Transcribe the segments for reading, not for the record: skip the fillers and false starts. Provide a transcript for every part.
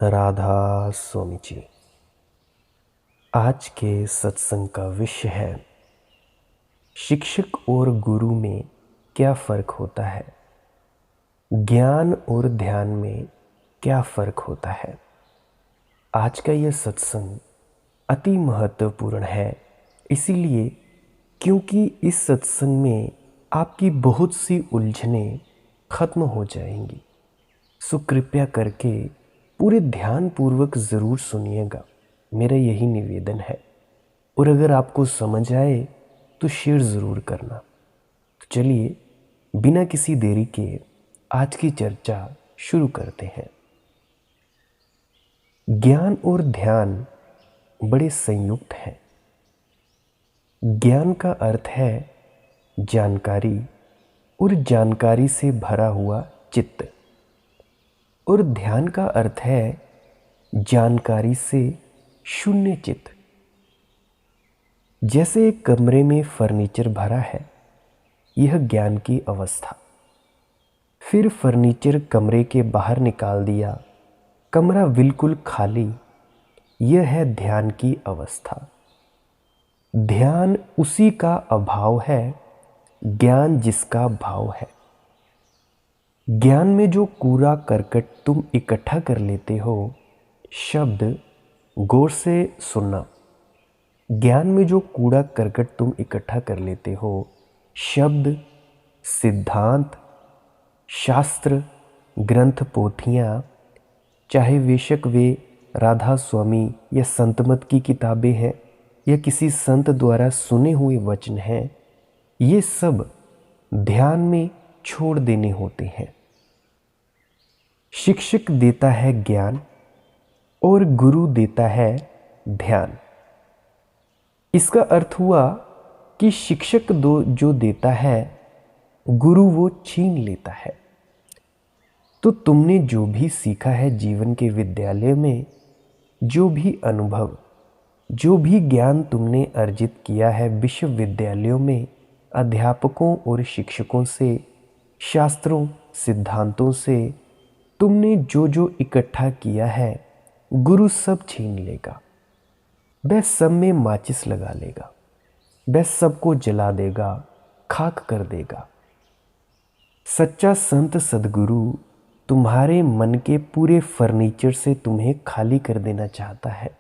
राधा स्वामी जी। आज के सत्संग का विषय है शिक्षक और गुरु में क्या फ़र्क होता है, ज्ञान और ध्यान में क्या फ़र्क होता है। आज का यह सत्संग अति महत्वपूर्ण है, इसीलिए क्योंकि इस सत्संग में आपकी बहुत सी उलझनें खत्म हो जाएंगी। सो कृपया करके पूरे ध्यान पूर्वक ज़रूर सुनिएगा, मेरा यही निवेदन है। और अगर आपको समझ आए तो शेयर ज़रूर करना। तो चलिए बिना किसी देरी के आज की चर्चा शुरू करते हैं। ज्ञान और ध्यान बड़े संयुक्त हैं। ज्ञान का अर्थ है जानकारी और जानकारी से भरा हुआ चित्त, और ध्यान का अर्थ है जानकारी से शून्य चित्त। जैसे एक कमरे में फर्नीचर भरा है, यह ज्ञान की अवस्था। फिर फर्नीचर कमरे के बाहर निकाल दिया, कमरा बिल्कुल खाली, यह है ध्यान की अवस्था। ध्यान उसी का अभाव है, ज्ञान जिसका भाव है। ज्ञान में जो कूड़ा करकट तुम इकट्ठा कर लेते हो, शब्द गौर से सुनना। ज्ञान में जो कूड़ा करकट तुम इकट्ठा कर लेते हो, शब्द, सिद्धांत, शास्त्र, ग्रंथ, पोथियाँ, चाहे बेशक वे राधा स्वामी या संतमत की किताबें हैं या किसी संत द्वारा सुने हुए वचन हैं, ये सब ध्यान में छोड़ देने होते हैं। शिक्षक देता है ज्ञान और गुरु देता है ध्यान। इसका अर्थ हुआ कि शिक्षक जो देता है, गुरु वो छीन लेता है। तो तुमने जो भी सीखा है जीवन के विद्यालय में, जो भी अनुभव, जो भी ज्ञान तुमने अर्जित किया है विश्वविद्यालयों में, अध्यापकों और शिक्षकों से, शास्त्रों, सिद्धांतों से, तुमने जो जो इकट्ठा किया है, गुरु सब छीन लेगा। वह सब में माचिस लगा लेगा, वह सबको जला देगा, खाक कर देगा। सच्चा संत सद्गुरु तुम्हारे मन के पूरे फर्नीचर से तुम्हें खाली कर देना चाहता है।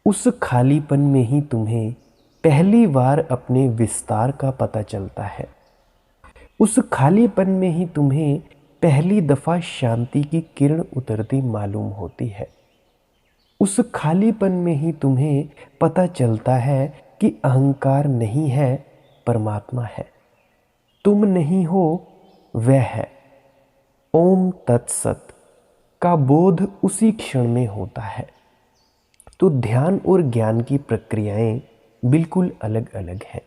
उस खालीपन में ही तुम्हें पहली बार अपने विस्तार का पता चलता है। उस खालीपन में ही तुम्हें पहली दफा शांति की किरण उतरती मालूम होती है। उस खालीपन में ही तुम्हें पता चलता है कि अहंकार नहीं है, परमात्मा है। तुम नहीं हो, वह है। ओम तत्सत का बोध उसी क्षण में होता है। तो ध्यान और ज्ञान की प्रक्रियाएं बिल्कुल अलग अलग हैं।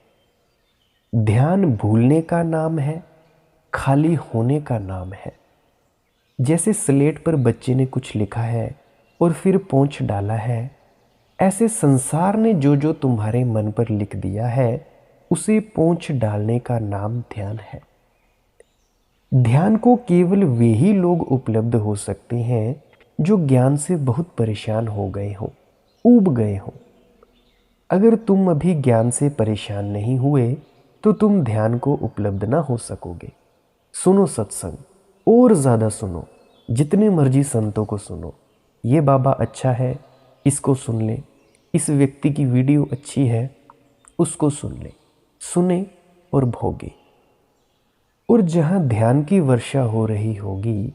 ध्यान भूलने का नाम है, खाली होने का नाम है। जैसे स्लेट पर बच्चे ने कुछ लिखा है और फिर पोंछ डाला है, ऐसे संसार ने जो जो तुम्हारे मन पर लिख दिया है, उसे पोंछ डालने का नाम ध्यान है। ध्यान को केवल वे ही लोग उपलब्ध हो सकते हैं जो ज्ञान से बहुत परेशान हो गए हों, ऊब गए हों। अगर तुम अभी ज्ञान से परेशान नहीं हुए तो तुम ध्यान को उपलब्ध ना हो सकोगे। सुनो सत्संग, और ज़्यादा सुनो, जितने मर्जी संतों को सुनो। ये बाबा अच्छा है, इसको सुन ले। इस व्यक्ति की वीडियो अच्छी है, उसको सुन ले। सुने और भोगे। और जहाँ ध्यान की वर्षा हो रही होगी,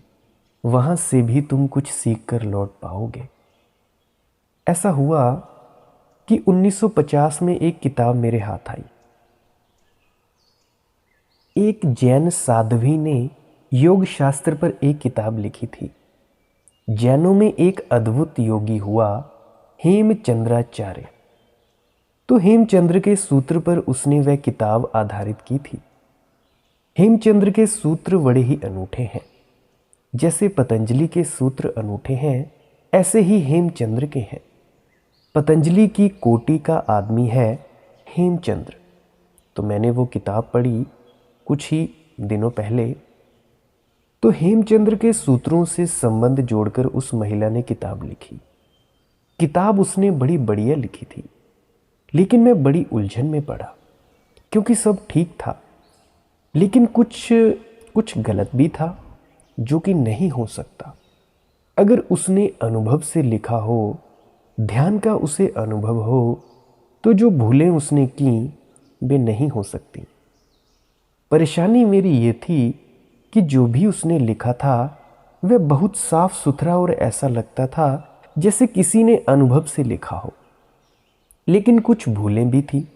वहाँ से भी तुम कुछ सीख कर लौट पाओगे। ऐसा हुआ कि 1950 में एक किताब मेरे हाथ आई। एक जैन साध्वी ने योग शास्त्र पर एक किताब लिखी थी। जैनों में एक अद्भुत योगी हुआ, हेमचंद्राचार्य। तो हेमचंद्र के सूत्र पर उसने वह किताब आधारित की थी। हेमचंद्र के सूत्र बड़े ही अनूठे हैं। जैसे पतंजलि के सूत्र अनूठे हैं, ऐसे ही हेमचंद्र के हैं। पतंजलि की कोटि का आदमी है हेमचंद्र। तो मैंने वो किताब पढ़ी कुछ ही दिनों पहले। तो हेमचंद्र के सूत्रों से संबंध जोड़कर उस महिला ने किताब लिखी। किताब उसने बड़ी बढ़िया लिखी थी, लेकिन मैं बड़ी उलझन में पड़ा, क्योंकि सब ठीक था, लेकिन कुछ गलत भी था, जो कि नहीं हो सकता। अगर उसने अनुभव से लिखा हो, ध्यान का उसे अनुभव हो, तो जो भूलें उसने की वे नहीं हो सकती। परेशानी मेरी ये थी कि जो भी उसने लिखा था वह बहुत साफ सुथरा और ऐसा लगता था जैसे किसी ने अनुभव से लिखा हो, लेकिन कुछ भूलें भी थी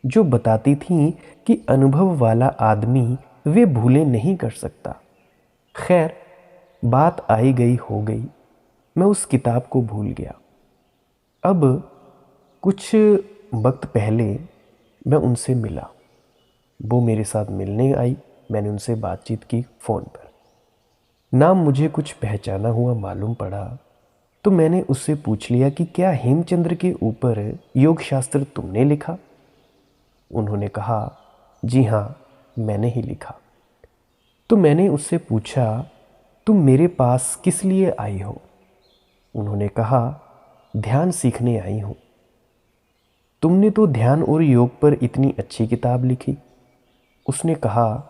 जो बताती थीं कि अनुभव वाला आदमी वे भूलें नहीं कर सकता। खैर, बात आई गई हो गई, मैं उस किताब को भूल गया। अब कुछ वक्त पहले मैं उनसे मिला, वो मेरे साथ मिलने आई। मैंने उनसे बातचीत की फ़ोन पर। नाम मुझे कुछ पहचाना हुआ मालूम पड़ा, तो मैंने उससे पूछ लिया कि क्या हेमचंद्र के ऊपर योग शास्त्र तुमने लिखा? उन्होंने कहा, जी हाँ, मैंने ही लिखा। तो मैंने उससे पूछा, तुम मेरे पास किस लिए आई हो? उन्होंने कहा, ध्यान सीखने आई हूँ। तुमने तो ध्यान और योग पर इतनी अच्छी किताब लिखी। उसने कहा,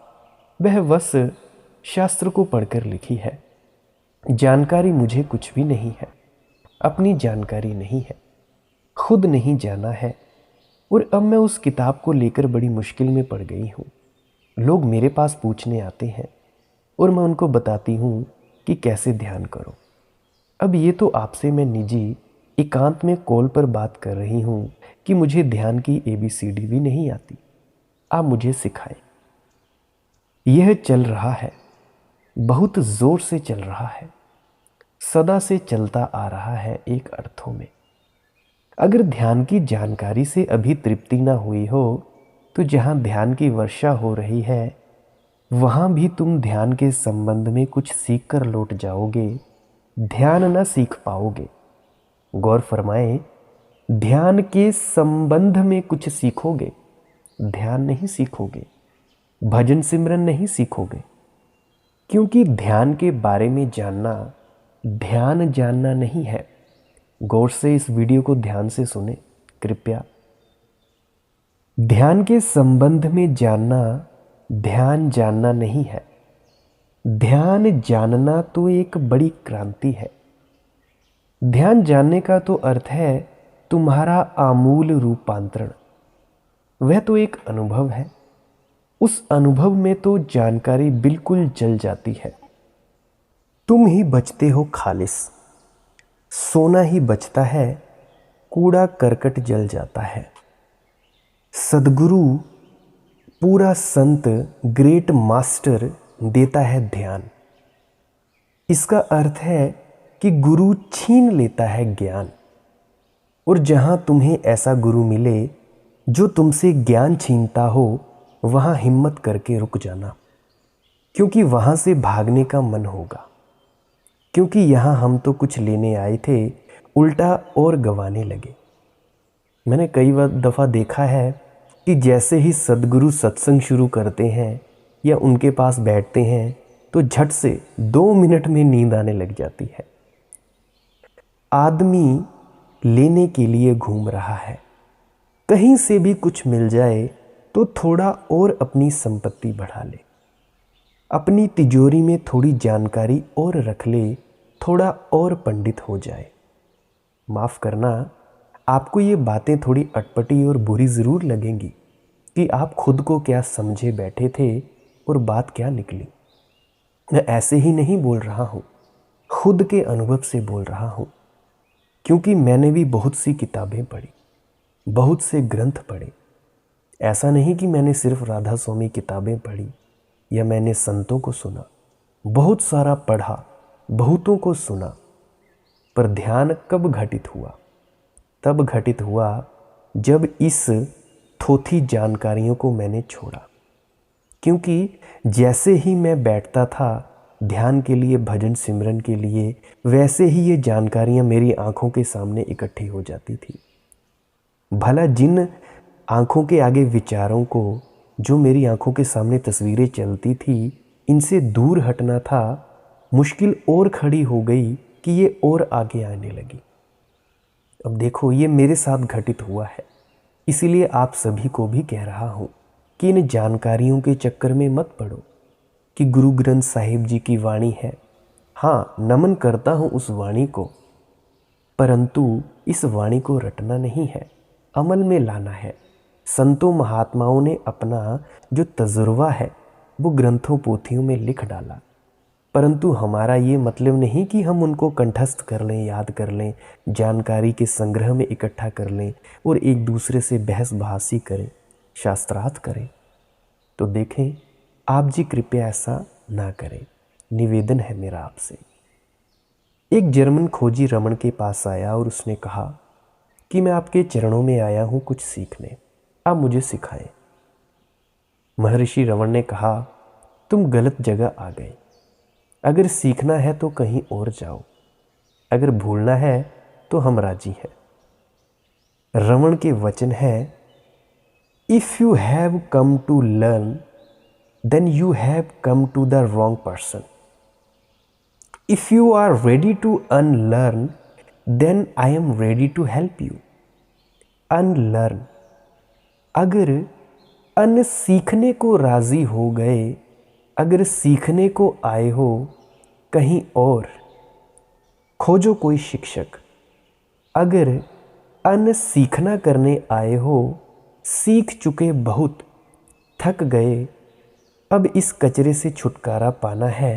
वह बस शास्त्र को पढ़कर लिखी है, जानकारी मुझे कुछ भी नहीं है, अपनी जानकारी नहीं है, खुद नहीं जाना है, और अब मैं उस किताब को लेकर बड़ी मुश्किल में पड़ गई हूँ। लोग मेरे पास पूछने आते हैं और मैं उनको बताती हूँ कि कैसे ध्यान करो। अब ये तो आपसे मैं निजी एकांत में कॉल पर बात कर रही हूँ कि मुझे ध्यान की ABCD भी नहीं आती, आप मुझे सिखाएं। यह चल रहा है, बहुत जोर से चल रहा है, सदा से चलता आ रहा है एक अर्थों में। अगर ध्यान की जानकारी से अभी तृप्ति ना हुई हो, तो जहाँ ध्यान की वर्षा हो रही है वहाँ भी तुम ध्यान के संबंध में कुछ सीख कर लौट जाओगे, ध्यान न सीख पाओगे। गौर फरमाएं, ध्यान के संबंध में कुछ सीखोगे, ध्यान नहीं सीखोगे, भजन सिमरन नहीं सीखोगे, क्योंकि ध्यान के बारे में जानना ध्यान जानना नहीं है। गौर से इस वीडियो को ध्यान से सुने कृपया। ध्यान के संबंध में जानना ध्यान जानना नहीं है। ध्यान जानना तो एक बड़ी क्रांति है। ध्यान जानने का तो अर्थ है तुम्हारा आमूल रूपांतरण। वह तो एक अनुभव है। उस अनुभव में तो जानकारी बिल्कुल जल जाती है। तुम ही बचते हो खालिस, सोना ही बचता है, कूड़ा करकट जल जाता है। सदगुरु पूरा संत ग्रेट मास्टर देता है ध्यान। इसका अर्थ है कि गुरु छीन लेता है ज्ञान। और जहाँ तुम्हें ऐसा गुरु मिले जो तुमसे ज्ञान छीनता हो, वहाँ हिम्मत करके रुक जाना, क्योंकि वहाँ से भागने का मन होगा। क्योंकि यहाँ हम तो कुछ लेने आए थे, उल्टा और गंवाने लगे। मैंने कई दफ़ा देखा है कि जैसे ही सद्गुरु सत्संग शुरू करते हैं या उनके पास बैठते हैं तो झट से 2 मिनट में नींद आने लग जाती है। आदमी लेने के लिए घूम रहा है, कहीं से भी कुछ मिल जाए तो थोड़ा और अपनी संपत्ति बढ़ा ले, अपनी तिजोरी में थोड़ी जानकारी और रख ले, थोड़ा और पंडित हो जाए। माफ़ करना, आपको ये बातें थोड़ी अटपटी और बुरी ज़रूर लगेंगी कि आप खुद को क्या समझे बैठे थे और बात क्या निकली। मैं ऐसे ही नहीं बोल रहा हूँ, खुद के अनुभव से बोल रहा हूँ, क्योंकि मैंने भी बहुत सी किताबें पढ़ी, बहुत से ग्रंथ पढ़े। ऐसा नहीं कि मैंने सिर्फ राधा स्वामी किताबें पढ़ी या मैंने संतों को सुना, बहुत सारा पढ़ा, बहुतों को सुना, पर ध्यान कब घटित हुआ? तब घटित हुआ जब इस थोथी जानकारियों को मैंने छोड़ा। क्योंकि जैसे ही मैं बैठता था ध्यान के लिए, भजन सिमरन के लिए, वैसे ही ये जानकारियाँ मेरी आंखों के सामने इकट्ठी हो जाती थी। भला जिन आंखों के आगे विचारों को, जो मेरी आंखों के सामने तस्वीरें चलती थी, इनसे दूर हटना था, मुश्किल और खड़ी हो गई कि ये और आगे आने लगी। अब देखो, ये मेरे साथ घटित हुआ है, इसीलिए आप सभी को भी कह रहा हूँ कि इन जानकारियों के चक्कर में मत पड़ो कि गुरु ग्रंथ साहिब जी की वाणी है। हाँ, नमन करता हूँ उस वाणी को, परंतु इस वाणी को रटना नहीं है, अमल में लाना है। संतों महात्माओं ने अपना जो तजुर्बा है वो ग्रंथों पोथियों में लिख डाला, परंतु हमारा ये मतलब नहीं कि हम उनको कंठस्थ कर लें, याद कर लें, जानकारी के संग्रह में इकट्ठा कर लें और एक दूसरे से बहस बहासी करें, शास्त्रार्थ करें। तो देखें, आप जी कृपया ऐसा ना करें, निवेदन है मेरा आपसे। एक जर्मन खोजी रमन के पास आया और उसने कहा कि मैं आपके चरणों में आया हूँ कुछ सीखने, आप मुझे सिखाएं। महर्षि रमन ने कहा, तुम गलत जगह आ गए। अगर सीखना है तो कहीं और जाओ, अगर भूलना है तो हम राजी हैं। रमन के वचन है, if you have come to learn then you have come to the wrong person. If you are ready to unlearn then I am ready to help you. Unlearn, अगर अन सीखने को राजी हो गए, अगर सीखने को आए हो कहीं और, खोजो कोई शिक्षक। अगर अन सीखना करने आए हो, सीख चुके बहुत, थक गए, अब इस कचरे से छुटकारा पाना है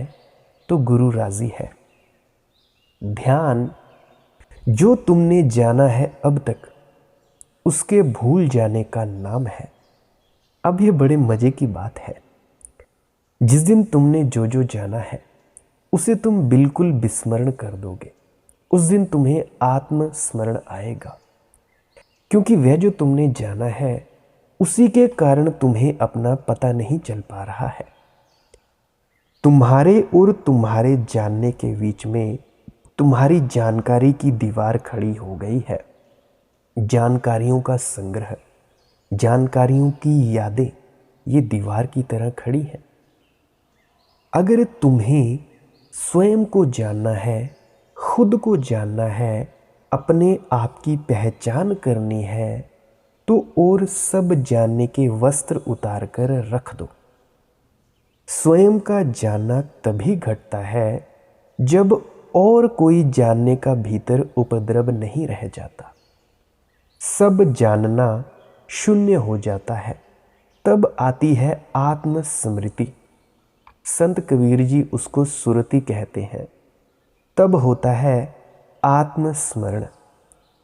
तो गुरु राजी है। ध्यान जो तुमने जाना है अब तक, उसके भूल जाने का नाम है। अब ये बड़े मजे की बात है, जिस दिन तुमने जो जो जाना है उसे तुम बिल्कुल विस्मरण कर दोगे, उस दिन तुम्हें आत्मस्मरण आएगा, क्योंकि वह जो तुमने जाना है उसी के कारण तुम्हें अपना पता नहीं चल पा रहा है। तुम्हारे और तुम्हारे जानने के बीच में तुम्हारी जानकारी की दीवार खड़ी हो गई है। जानकारियों का संग्रह, जानकारियों की यादें ये दीवार की तरह खड़ी है। अगर तुम्हें स्वयं को जानना है, खुद को जानना है, अपने आप की पहचान करनी है, तो और सब जानने के वस्त्र उतार कर रख दो। स्वयं का जानना तभी घटता है जब और कोई जानने का भीतर उपद्रव नहीं रह जाता। सब जानना शून्य हो जाता है, तब आती है आत्मस्मृति। संत कबीर जी उसको सुरति कहते हैं। तब होता है आत्मस्मरण,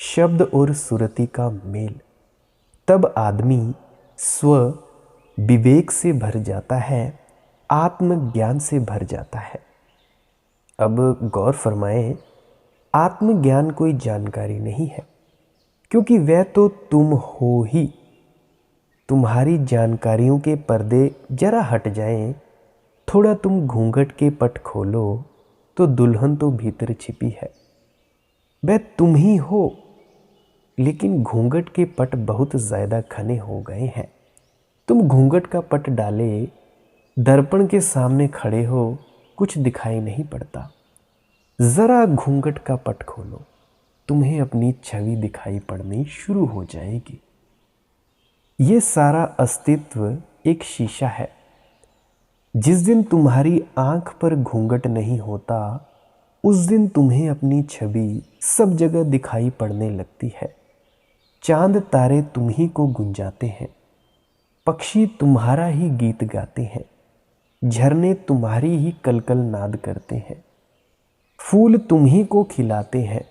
शब्द और सुरति का मेल। तब आदमी स्व विवेक से भर जाता है, आत्मज्ञान से भर जाता है। अब गौर फरमाएं, आत्मज्ञान कोई जानकारी नहीं है, क्योंकि वह तो तुम हो ही। तुम्हारी जानकारियों के पर्दे जरा हट जाएं, थोड़ा तुम घूंघट के पट खोलो तो दुल्हन तो भीतर छिपी है। वह तुम ही हो, लेकिन घूंघट के पट बहुत ज़्यादा घने हो गए हैं। तुम घूंघट का पट डाले, दर्पण के सामने खड़े हो, कुछ दिखाई नहीं पड़ता। ज़रा घूंघट का पट खोलो, तुम्हें अपनी छवि दिखाई पड़नी शुरू हो जाएगी। ये सारा अस्तित्व एक शीशा है। जिस दिन तुम्हारी आंख पर घूंघट नहीं होता, उस दिन तुम्हें अपनी छवि सब जगह दिखाई पड़ने लगती है। चांद तारे तुम ही को गुंजाते हैं, पक्षी तुम्हारा ही गीत गाते हैं, झरने तुम्हारी ही कलकल नाद करते हैं, फूल तुम ही को खिलाते हैं।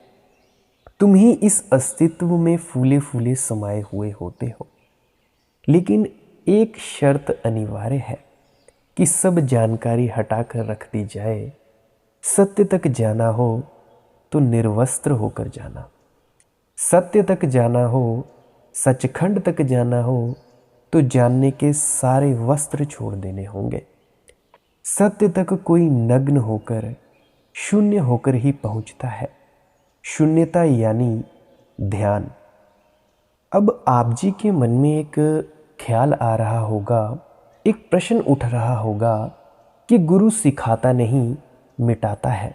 तुम ही इस अस्तित्व में फूले फूले समाये हुए होते हो। लेकिन एक शर्त अनिवार्य है कि सब जानकारी हटाकर रख दी जाए। सत्य तक जाना हो तो निर्वस्त्र होकर जाना, सत्य तक जाना हो, सचखंड तक जाना हो तो जानने के सारे वस्त्र छोड़ देने होंगे। सत्य तक कोई नग्न होकर, शून्य होकर ही पहुंचता है। शून्यता यानी ध्यान। अब आप जी के मन में एक ख्याल आ रहा होगा, एक प्रश्न उठ रहा होगा कि गुरु सिखाता नहीं मिटाता है,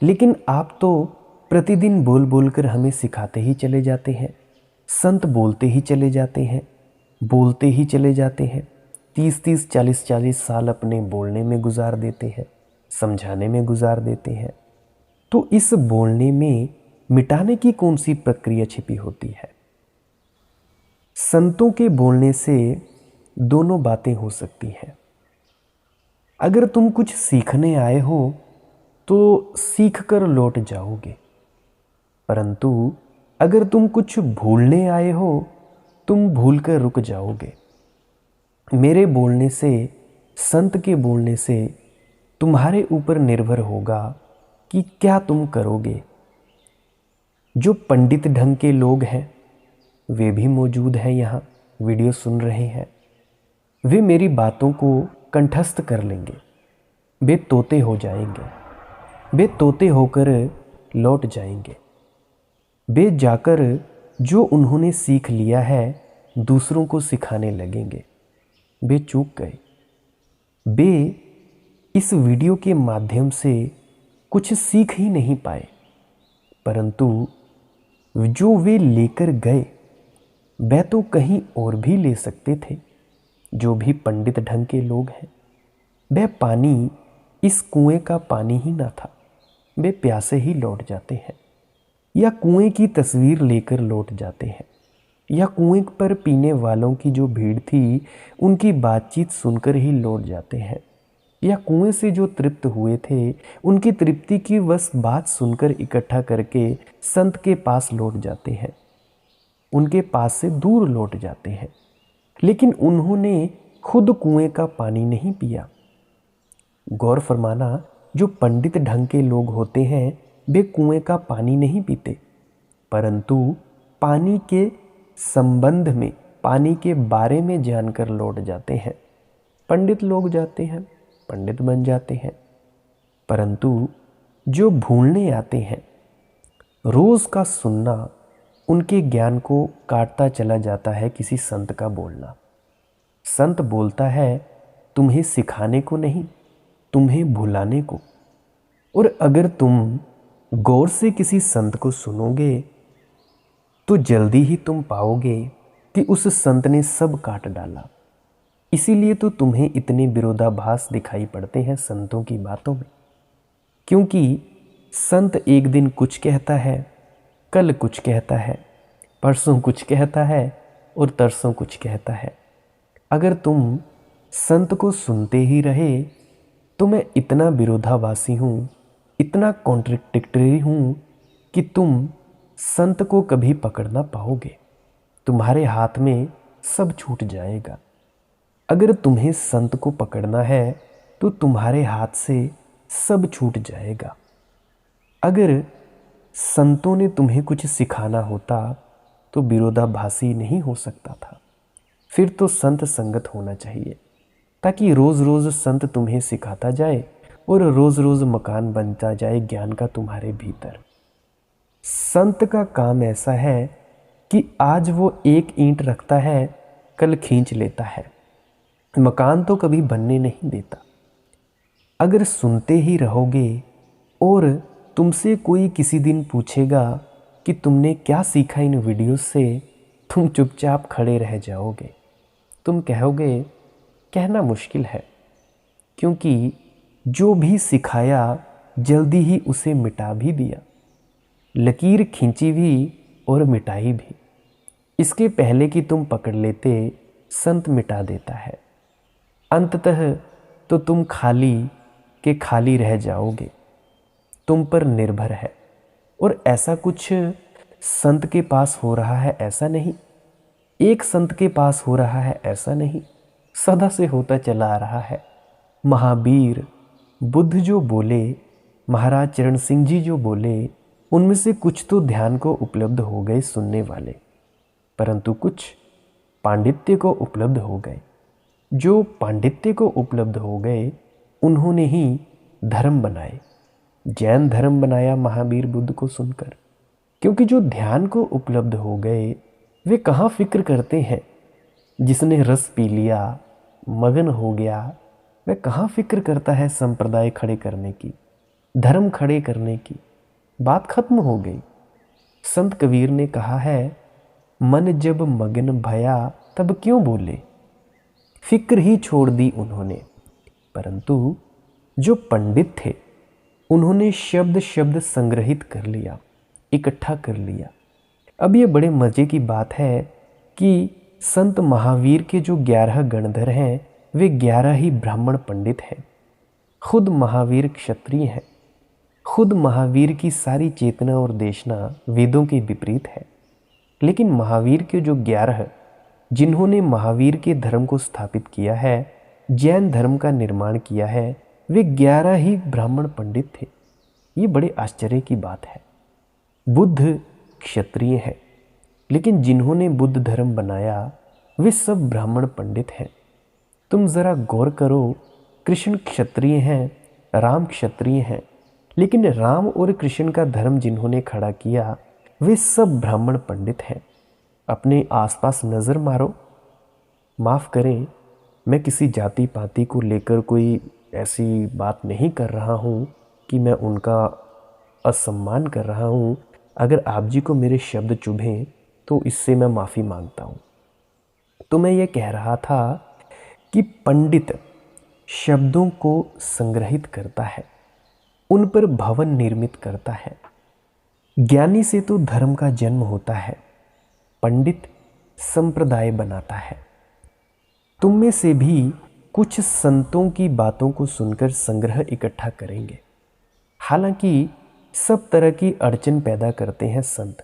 लेकिन आप तो प्रतिदिन बोल बोल कर हमें सिखाते ही चले जाते हैं। संत बोलते ही चले जाते हैं, बोलते ही चले जाते हैं। 30-30, 40-40 साल अपने बोलने में गुजार देते हैं, समझाने में गुजार देते हैं। तो इस बोलने में मिटाने की कौन सी प्रक्रिया छिपी होती है? संतों के बोलने से दोनों बातें हो सकती हैं। अगर तुम कुछ सीखने आए हो तो सीख कर लौट जाओगे, परंतु अगर तुम कुछ भूलने आए हो तुम भूल कर रुक जाओगे। मेरे बोलने से, संत के बोलने से तुम्हारे ऊपर निर्भर होगा कि क्या तुम करोगे। जो पंडित ढंग के लोग हैं वे भी मौजूद हैं, यहाँ वीडियो सुन रहे हैं। वे मेरी बातों को कंठस्थ कर लेंगे, वे तोते हो जाएंगे, वे तोते होकर लौट जाएंगे। वे जाकर जो उन्होंने सीख लिया है दूसरों को सिखाने लगेंगे। वे चूक गए। वे इस वीडियो के माध्यम से कुछ सीख ही नहीं पाए, परंतु जो वे लेकर गए वह तो कहीं और भी ले सकते थे। जो भी पंडित ढंग के लोग हैं, वह पानी इस कुएं का पानी ही ना था, वे प्यासे ही लौट जाते हैं, या कुएं की तस्वीर लेकर लौट जाते हैं, या कुएं पर पीने वालों की जो भीड़ थी उनकी बातचीत सुनकर ही लौट जाते हैं, या कुएं से जो तृप्त हुए थे उनकी तृप्ति की बस बात सुनकर इकट्ठा करके संत के पास लौट जाते हैं, उनके पास से दूर लौट जाते हैं। लेकिन उन्होंने खुद कुएं का पानी नहीं पिया। गौर फरमाना, जो पंडित ढंग के लोग होते हैं वे कुएं का पानी नहीं पीते, परंतु पानी के संबंध में, पानी के बारे में जानकर लौट जाते हैं। पंडित लोग जाते हैं, पंडित बन जाते हैं, परंतु जो भूलने आते हैं, रोज़ का सुनना उनके ज्ञान को काटता चला जाता है किसी संत का बोलना। संत बोलता है तुम्हें सिखाने को नहीं, तुम्हें भुलाने को। और अगर तुम गौर से किसी संत को सुनोगे तो जल्दी ही तुम पाओगे कि उस संत ने सब काट डाला। इसीलिए तो तुम्हें इतने विरोधाभास दिखाई पड़ते हैं संतों की बातों में, क्योंकि संत एक दिन कुछ कहता है, कल कुछ कहता है, परसों कुछ कहता है और तरसों कुछ कहता है। अगर तुम संत को सुनते ही रहे तो मैं इतना विरोधाभासी हूँ, इतना कॉन्ट्रडिक्टरी हूँ कि तुम संत को कभी पकड़ ना पाओगे। तुम्हारे हाथ में सब छूट जाएगा। अगर तुम्हें संत को पकड़ना है तो तुम्हारे हाथ से सब छूट जाएगा। अगर संतों ने तुम्हें कुछ सिखाना होता तो विरोधाभासी नहीं हो सकता था। फिर तो संत संगत होना चाहिए, ताकि रोज़ रोज़ संत तुम्हें सिखाता जाए और रोज़ रोज़ मकान बनता जाए ज्ञान का तुम्हारे भीतर। संत का काम ऐसा है कि आज वो एक ईंट रखता है, कल खींच लेता है, मकान तो कभी बनने नहीं देता। अगर सुनते ही रहोगे और तुमसे कोई किसी दिन पूछेगा कि तुमने क्या सीखा इन वीडियोस से, तुम चुपचाप खड़े रह जाओगे। तुम कहोगे कहना मुश्किल है, क्योंकि जो भी सिखाया जल्दी ही उसे मिटा भी दिया, लकीर खींची भी और मिटाई भी। इसके पहले कि तुम पकड़ लेते संत मिटा देता है। अंततः तो तुम खाली के खाली रह जाओगे। तुम पर निर्भर है। और ऐसा कुछ संत के पास हो रहा है ऐसा नहीं, एक संत के पास हो रहा है ऐसा नहीं, सदा से होता चला आ रहा है। महावीर बुद्ध जो बोले, महाराज चरण सिंह जी जो बोले, उनमें से कुछ तो ध्यान को उपलब्ध हो गए सुनने वाले, परंतु कुछ पांडित्य को उपलब्ध हो गए। जो पांडित्य को उपलब्ध हो गए उन्होंने ही धर्म बनाए। जैन धर्म बनाया महावीर बुद्ध को सुनकर, क्योंकि जो ध्यान को उपलब्ध हो गए वे कहाँ फिक्र करते हैं। जिसने रस पी लिया, मगन हो गया, वह कहाँ फिक्र करता है संप्रदाय खड़े करने की, धर्म खड़े करने की। बात खत्म हो गई। संत कबीर ने कहा है, मन जब मगन भया तब क्यों बोले। फिक्र ही छोड़ दी उन्होंने। परंतु जो पंडित थे उन्होंने शब्द शब्द संग्रहित कर लिया, इकट्ठा कर लिया। अब ये बड़े मज़े की बात है कि संत महावीर के जो 11 गणधर हैं वे 11 ही ब्राह्मण पंडित हैं। खुद महावीर क्षत्रिय हैं। खुद महावीर की सारी चेतना और देशना वेदों के विपरीत है। लेकिन महावीर के जो 11 जिन्होंने महावीर के धर्म को स्थापित किया है, जैन धर्म का निर्माण किया है, वे 11 ही ब्राह्मण पंडित थे। ये बड़े आश्चर्य की बात है। बुद्ध क्षत्रिय है, लेकिन जिन्होंने बुद्ध धर्म बनाया वे सब ब्राह्मण पंडित हैं। तुम ज़रा गौर करो, कृष्ण क्षत्रिय हैं, राम क्षत्रिय हैं, लेकिन राम और कृष्ण का धर्म जिन्होंने खड़ा किया वे सब ब्राह्मण पंडित हैं। अपने आसपास नज़र मारो। माफ़ करें, मैं किसी जाति पाति को लेकर कोई ऐसी बात नहीं कर रहा हूँ कि मैं उनका असम्मान कर रहा हूँ। अगर आप जी को मेरे शब्द चुभें तो इससे मैं माफ़ी मांगता हूँ। तो मैं ये कह रहा था कि पंडित शब्दों को संग्रहित करता है, उन पर भवन निर्मित करता है। ज्ञानी से तो धर्म का जन्म होता है, पंडित संप्रदाय बनाता है। तुम में से भी कुछ संतों की बातों को सुनकर संग्रह इकट्ठा करेंगे। हालांकि सब तरह की अड़चन पैदा करते हैं संत,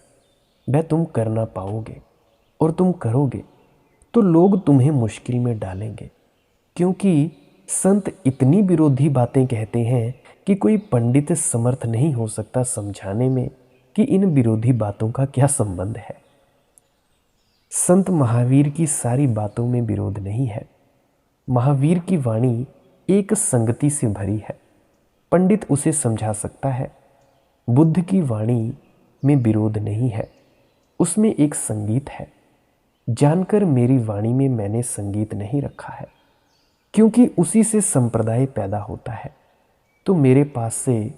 वह तुम कर ना पाओगे, और तुम करोगे तो लोग तुम्हें मुश्किल में डालेंगे, क्योंकि संत इतनी विरोधी बातें कहते हैं कि कोई पंडित समर्थ नहीं हो सकता समझाने में कि इन विरोधी बातों का क्या संबंध है। संत महावीर की सारी बातों में विरोध नहीं है। महावीर की वाणी एक संगति से भरी है, पंडित उसे समझा सकता है। बुद्ध की वाणी में विरोध नहीं है, उसमें एक संगीत है। जानकर मेरी वाणी में मैंने संगीत नहीं रखा है, क्योंकि उसी से संप्रदाय पैदा होता है। तो मेरे पास से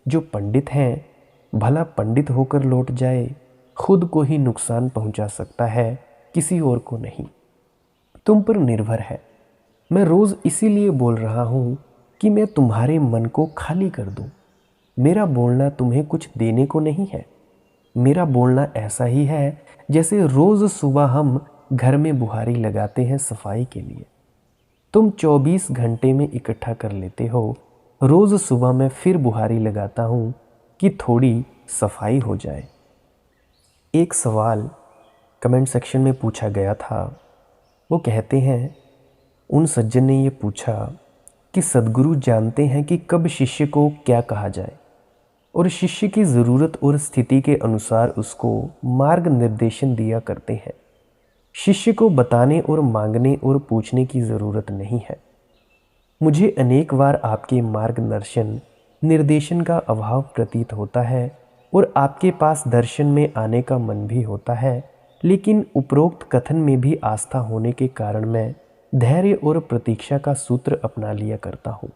जो पंडित हैं, भला पंडित होकर लौट जाए, खुद को ही नुकसान पहुंचा सकता है, किसी और को नहीं। तुम पर निर्भर है। मैं रोज़ इसीलिए बोल रहा हूँ कि मैं तुम्हारे मन को खाली कर दूँ। मेरा बोलना तुम्हें कुछ देने को नहीं है। मेरा बोलना ऐसा ही है जैसे रोज़ सुबह हम घर में बुहारी लगाते हैं सफाई के लिए। तुम 24 घंटे में इकट्ठा कर लेते हो। रोज़ सुबह मैं फिर बुहारी लगाता हूँ कि थोड़ी सफाई हो जाए। एक सवाल कमेंट सेक्शन में पूछा गया था। वो कहते हैं, उन सज्जन ने ये पूछा कि सद्गुरु जानते हैं कि कब शिष्य को क्या कहा जाए, और शिष्य की ज़रूरत और स्थिति के अनुसार उसको मार्ग निर्देशन दिया करते हैं। शिष्य को बताने और मांगने और पूछने की ज़रूरत नहीं है। मुझे अनेक बार आपके मार्गदर्शन निर्देशन का अभाव प्रतीत होता है और आपके पास दर्शन में आने का मन भी होता है, लेकिन उपरोक्त कथन में भी आस्था होने के कारण मैं धैर्य और प्रतीक्षा का सूत्र अपना लिया करता हूँ।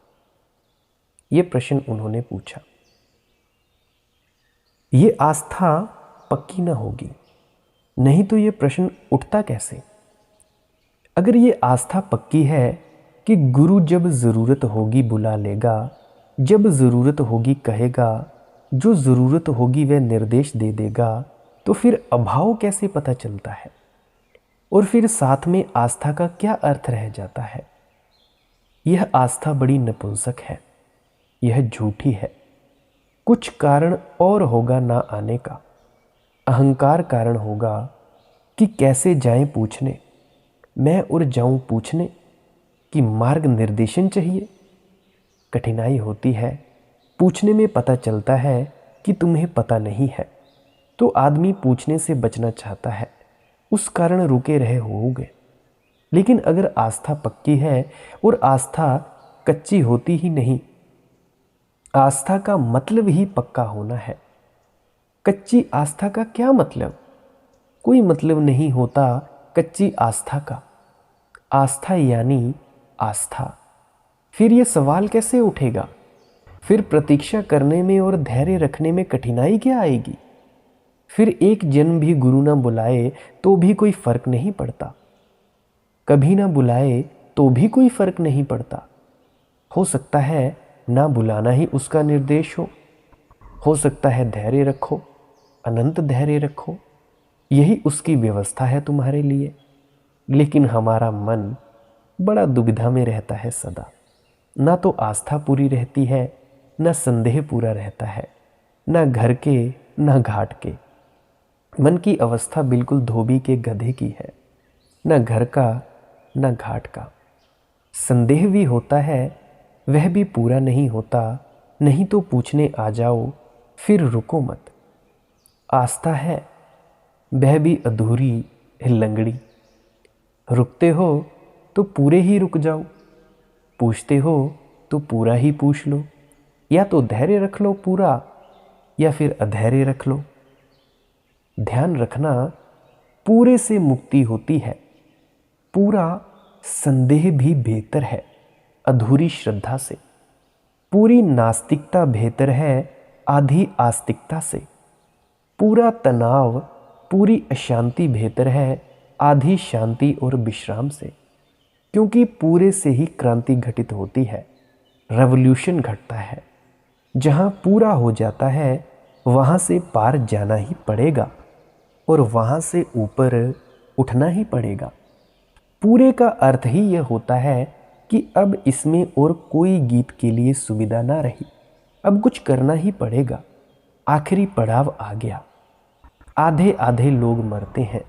ये प्रश्न उन्होंने पूछा। ये आस्था पक्की न होगी, नहीं तो ये प्रश्न उठता कैसे। अगर ये आस्था पक्की है कि गुरु जब ज़रूरत होगी बुला लेगा, जब ज़रूरत होगी कहेगा, जो ज़रूरत होगी वह निर्देश दे देगा, तो फिर अभाव कैसे पता चलता है, और फिर साथ में आस्था का क्या अर्थ रह जाता है। यह आस्था बड़ी नपुंसक है, यह झूठी है। कुछ कारण और होगा ना आने का। अहंकार कारण होगा कि कैसे जाएं पूछने, मैं और जाऊं पूछने, कि मार्ग निर्देशन चाहिए। कठिनाई होती है, पूछने में पता चलता है कि तुम्हें पता नहीं है, तो आदमी पूछने से बचना चाहता है, उस कारण रुके रहे होगे। लेकिन अगर आस्था पक्की है, और आस्था कच्ची होती ही नहीं, आस्था का मतलब ही पक्का होना है। कच्ची आस्था का क्या मतलब? कोई मतलब नहीं होता कच्ची आस्था का। आस्था यानी आस्था, फिर ये सवाल कैसे उठेगा? फिर प्रतीक्षा करने में और धैर्य रखने में कठिनाई क्या आएगी? फिर एक जन्म भी गुरु ना बुलाए तो भी कोई फर्क नहीं पड़ता, कभी ना बुलाए तो भी कोई फर्क नहीं पड़ता। हो सकता है ना बुलाना ही उसका निर्देश हो सकता है धैर्य रखो, अनंत धैर्य रखो, यही उसकी व्यवस्था है तुम्हारे लिए। लेकिन हमारा मन बड़ा दुविधा में रहता है सदा, ना तो आस्था पूरी रहती है, ना संदेह पूरा रहता है, ना घर के ना घाट के। मन की अवस्था बिल्कुल धोबी के गधे की है, ना घर का ना घाट का। संदेह भी होता है, वह भी पूरा नहीं होता, नहीं तो पूछने आ जाओ, फिर रुको मत। आस्था है, वह भी अधूरी लंगड़ी। रुकते हो तो पूरे ही रुक जाओ, पूछते हो तो पूरा ही पूछ लो। या तो धैर्य रख लो पूरा, या फिर अधैर्य रख लो। ध्यान रखना, पूरे से मुक्ति होती है, पूरा संदेह भी बेहतर है अधूरी श्रद्धा से। पूरी नास्तिकता बेहतर है आधी आस्तिकता से। पूरा तनाव, पूरी अशांति बेहतर है आधी शांति और विश्राम से। क्योंकि पूरे से ही क्रांति घटित होती है, रेवोल्यूशन घटता है। जहाँ पूरा हो जाता है वहाँ से पार जाना ही पड़ेगा और वहाँ से ऊपर उठना ही पड़ेगा। पूरे का अर्थ ही यह होता है कि अब इसमें और कोई गीत के लिए सुविधा ना रही, अब कुछ करना ही पड़ेगा। आखिरी पड़ाव आ गया। आधे आधे लोग मरते हैं,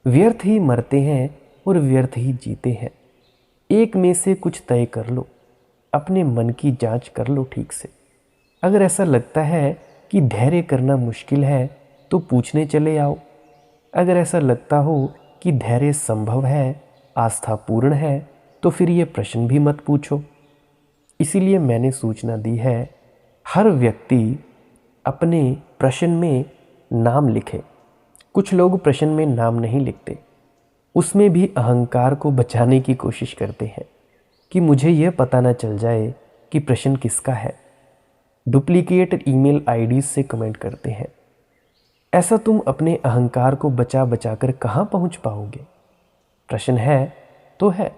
व्यर्थ ही मरते हैं और व्यर्थ ही जीते हैं। एक में से कुछ तय कर लो, अपने मन की जांच कर लो ठीक से। अगर ऐसा लगता है कि धैर्य करना मुश्किल है तो पूछने चले आओ। अगर ऐसा लगता हो कि धैर्य संभव है, आस्था पूर्ण है, तो फिर ये प्रश्न भी मत पूछो। इसीलिए मैंने सूचना दी है, हर व्यक्ति अपने प्रश्न में नाम लिखे। कुछ लोग प्रश्न में नाम नहीं लिखते, उसमें भी अहंकार को बचाने की कोशिश करते हैं कि मुझे यह पता ना चल जाए कि प्रश्न किसका है। डुप्लीकेट ईमेल आईडी से कमेंट करते हैं। ऐसा तुम अपने अहंकार को बचा बचा कर कहाँ पहुँच पाओगे? प्रश्न है तो है,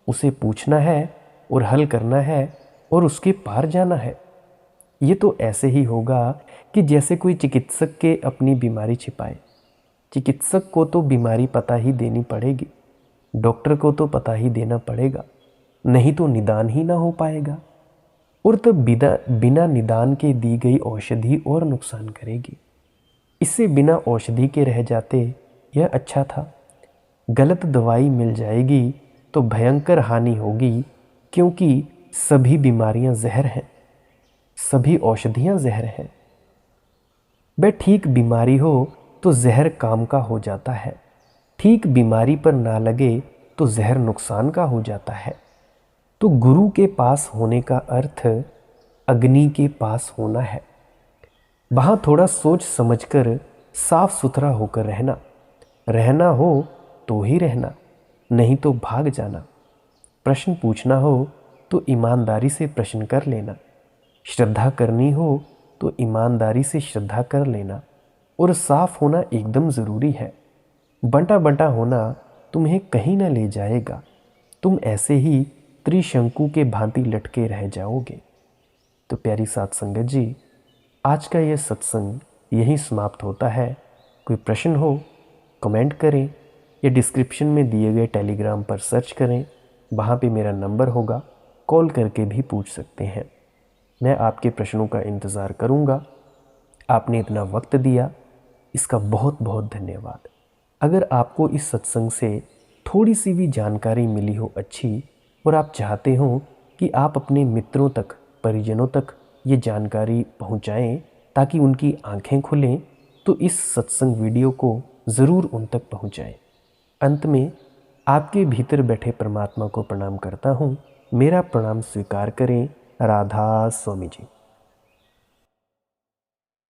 उसे पूछना है और हल करना है और उसके पार जाना है। ये तो ऐसे ही होगा कि जैसे कोई चिकित्सक के अपनी बीमारी छिपाए। चिकित्सक को तो बीमारी पता ही देनी पड़ेगी, डॉक्टर को तो पता ही देना पड़ेगा, नहीं तो निदान ही ना हो पाएगा। और तब बिना निदान के दी गई औषधि और नुकसान करेगी। इससे बिना औषधि के रह जाते यह अच्छा था। गलत दवाई मिल जाएगी तो भयंकर हानि होगी, क्योंकि सभी बीमारियां जहर हैं, सभी औषधियां जहर हैं। बे ठीक बीमारी हो तो जहर काम का हो जाता है, ठीक बीमारी पर ना लगे तो जहर नुकसान का हो जाता है। तो गुरु के पास होने का अर्थ अग्नि के पास होना है। वहाँ थोड़ा सोच समझकर साफ सुथरा होकर रहना हो तो ही रहना, नहीं तो भाग जाना। प्रश्न पूछना हो तो ईमानदारी से प्रश्न कर लेना, श्रद्धा करनी हो तो ईमानदारी से श्रद्धा कर लेना। और साफ होना एकदम ज़रूरी है। बंटा बंटा होना तुम्हें कहीं न ले जाएगा, तुम ऐसे ही त्रिशंकु के भांति लटके रह जाओगे। तो प्यारी साथ संगत जी, आज का यह सत्संग यहीं समाप्त होता है। कोई प्रश्न हो कमेंट करें या डिस्क्रिप्शन में दिए गए टेलीग्राम पर सर्च करें, वहाँ पे मेरा नंबर होगा, कॉल करके भी पूछ सकते हैं। मैं आपके प्रश्नों का इंतज़ार करूँगा। आपने इतना वक्त दिया, इसका बहुत बहुत धन्यवाद। अगर आपको इस सत्संग से थोड़ी सी भी जानकारी मिली हो अच्छी, और आप चाहते हो कि आप अपने मित्रों तक, परिजनों तक ये जानकारी पहुंचाएं ताकि उनकी आंखें खुलें, तो इस सत्संग वीडियो को ज़रूर उन तक पहुंचाएं। अंत में आपके भीतर बैठे परमात्मा को प्रणाम करता हूं। मेरा प्रणाम स्वीकार करें। राधा स्वामी जी।